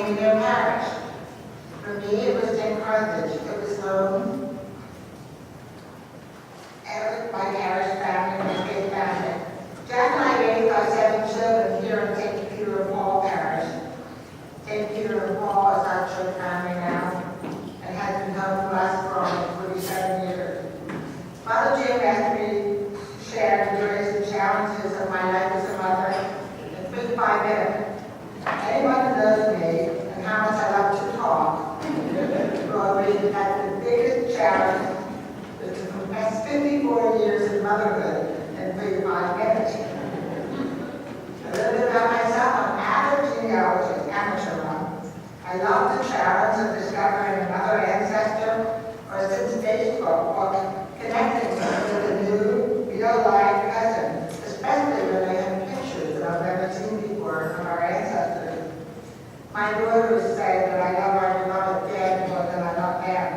naming their parish. For me, it was St. Carthage. It was home. And it was my parish family, my faith family. Jack and I raised our 7 children here in St. Peter of Paul Parish. St. Peter of Paul is our church family now and has been home to us for almost 47 years. Father Jim asked me to share the joys and challenges of my life as a mother in 5 minutes. Anyone who knows me and how much I love to talk will agree that the biggest challenge is to compress 54 years of motherhood in 5 minutes. A little bit about myself. I'm an avid genealogist, amateur one. I love the challenge of discovering another ancestor or since Facebook or connecting with a new real-life cousin, especially when they have pictures that I've never seen before from our ancestors. My daughters say that I love our beloved dad more than I love them.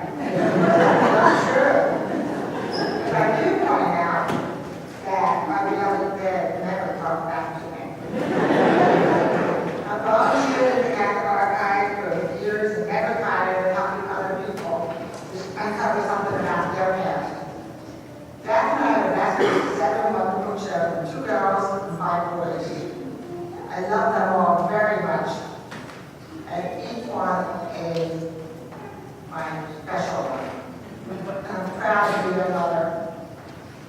Not true. But I do point out that my beloved dad never talked back to me. I've volunteered in the Catholic Archive for years and never tired of helping other people uncover something about their past. Jack and I have raised 7 wonderful children, 2 girls and 5 boys. I love them all very much, and each one is my special one. I'm proud to be their mother.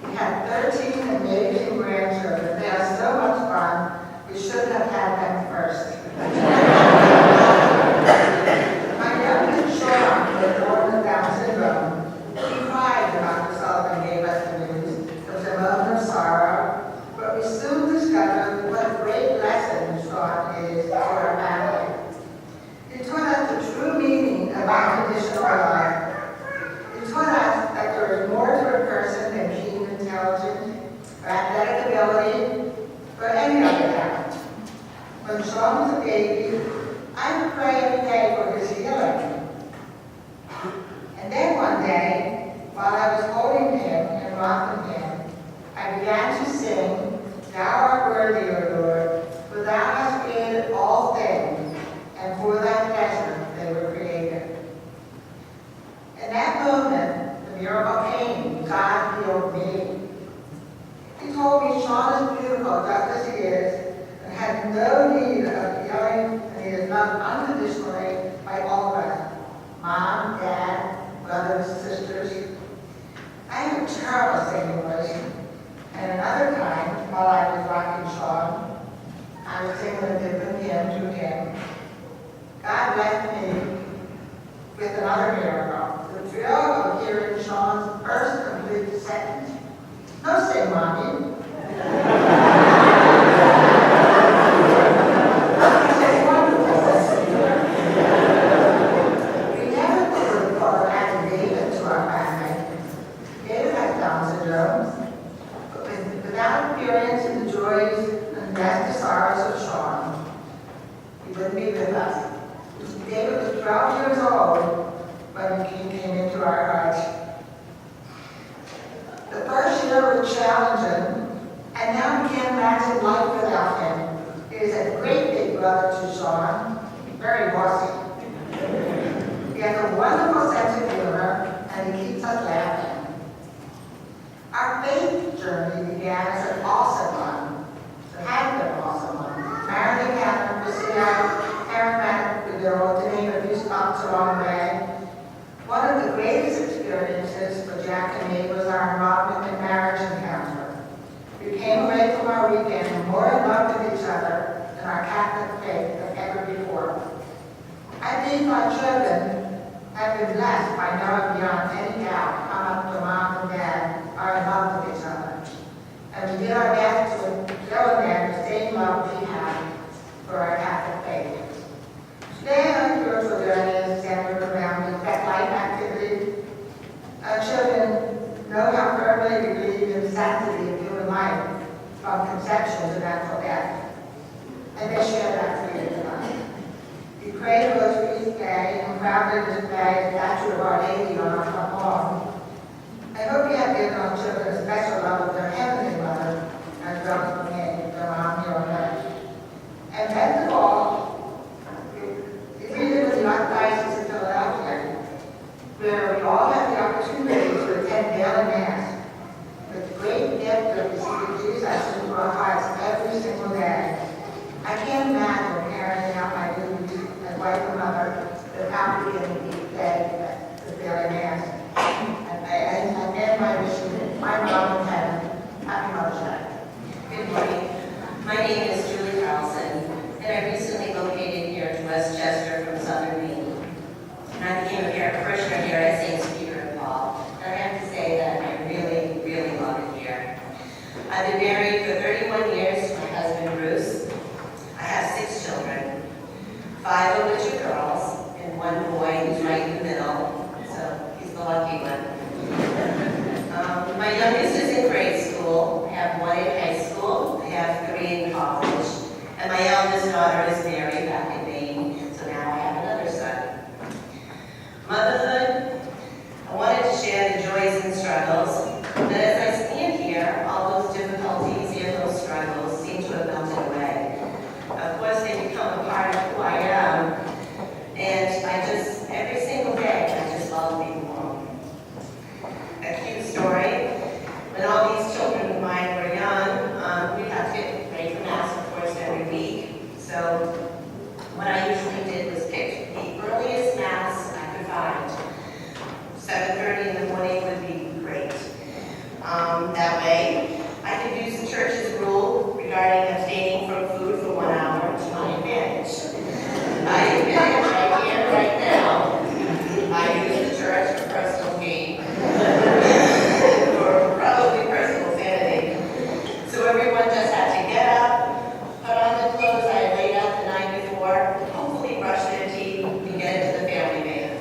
We have 13 amazing grandchildren. They are so much fun. We should have had them first. My youngest Sean was born with Down syndrome. He cried when Dr. Sullivan gave us the news. It was a moment of sorrow, but we soon discovered what a great lesson Sean is for our family. He taught us the true meaning of unconditional love. He taught us that there is more to a person than keen intelligence or athletic ability or any other talent. When Sean was a baby, I would pray every day for his healing. And then one day, while I was holding him and rocking him, I began to sing, "Thou art worthy, O Lord, for thou hast created all things, and for thy pleasure they were created." In that moment, the miracle came. God healed me. He told me Sean is beautiful just as he is, and has no need of healing, and he is loved unconditionally by all of us. Mom, Dad, brothers, sisters. I have a terrible singing voice, and another time, while I was rocking Sean, I was singing a different hymn to him. God blessed me with another miracle, the thrill of hearing Sean's first complete sentence. No sing, Mommy. wife and mother, the family and the dead, the very mass. And then my mission, my mom and dad, happy Mother's Day. Good morning. My name is Julie Carlson, and I recently located here in Westchester from Southern Maine. And I became a parishioner here at St. Peter and Paul. And I have to say that I really, really love it here. I've been married for 31 years to my husband, Bruce. I have 6 children, 5 of which are girls, and 1 boy who's right in the middle, so he's the lucky one. My youngest is in grade school. I have 1 in high school. I have 3 in college. And my eldest daughter is married back in Maine, so now I have another son. Motherhood, I wanted to share the joys and struggles, but as I stand here, all those difficulties and those struggles seem to have melted away. Of course, they become a part of who I am, and every single day, I just love being home. A cute story. When all these children of mine were young, we'd have to get ready for Mass, of course, every week. So what I usually did was pick the earliest Mass I could find. 7:30 in the morning would be great. That way, I could use the church's rule regarding abstaining from food for 1 hour to my advantage. I admit it right here, right now. I use the church for personal gain. Or probably personal sanity. So everyone just had to get up, put on the clothes I had laid out the night before, hopefully brush their teeth, and get into the family van.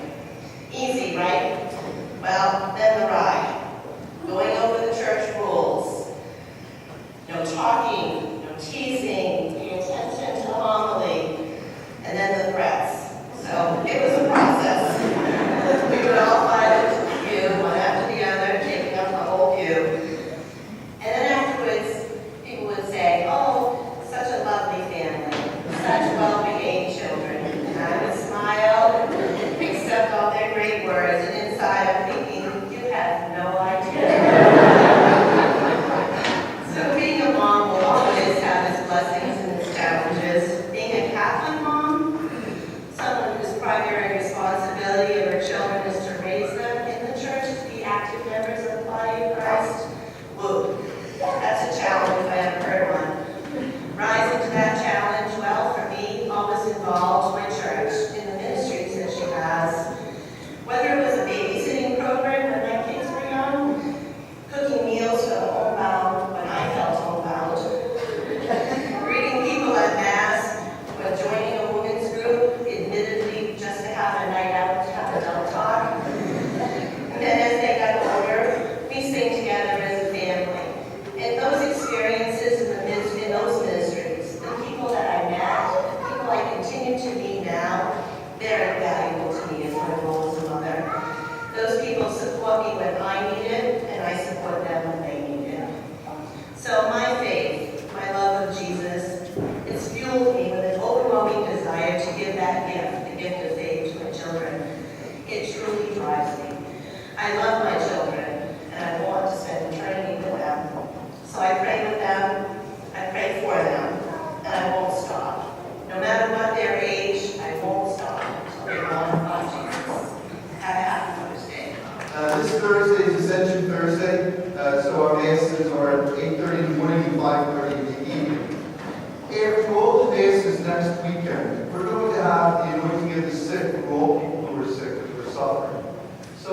Easy, right? Well, then the ride. Going over the church rules. No talking, no teasing, pay attention to the homily, and then the threats. So it was a process. We would all file into the pew, one after the other, taking up the whole pew. And then afterwards, people would say, "Oh, such a lovely family, such well-behaved children." And I would smile, accept all their great words, and inside I'm thinking, you have no idea. So being a mom will always have its blessings and its challenges. Being a Catholic mom, someone whose primary responsibility of her children is to raise them in the church to be active members of the body of Christ, whoa, that's a challenge if I ever heard one. Rising to that challenge, well, for me, always involved my church in the ministries that she has. Whether it was a babysitting program when my kids were young, cooking meals for the homebound when I felt homebound, greeting people at Mass, or joining a women's group, admittedly just to have a night out to have adult talk. And then as they got older, we sang together as a family. And those experiences in those ministries, the people that I met, the people I continue to meet now, they're invaluable to me as my role as a mother. Those people support me when I need it, and I support them when they need it. So my faith, my love of Jesus, it's fueled me with an overwhelming desire to give that gift, the gift of faith to my children. It truly drives me. I love my children, and I want to spend eternity with them. So I pray with them, I pray for them, and I won't stop. No matter what their age, I won't stop until they want to love Jesus. Have a happy Mother's Day. This Thursday is Ascension Thursday, so our masses are at 8:30 in the morning and 5:30 in the evening. After all the masses next weekend, we're going to have the anointing of the sick for all people who are sick, who are suffering. So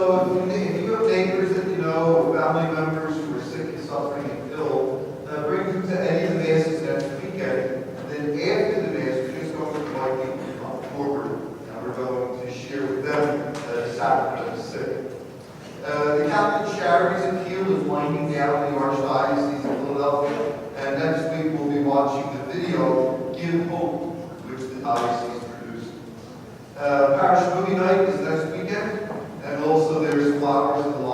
if you have neighbors that you know, or family members who are sick and suffering and ill, bring them to any of the masses next weekend. And then after the mass, we're just going to invite people to come forward, and we're going to share with them the sacrament of the sick. The Catholic Charities Appeal is winding down in the Archdiocese of Philadelphia, and next week we'll be watching the video, Give Hope, which the diocese produced. Parish Movie Night is next weekend, and also there's flowers in the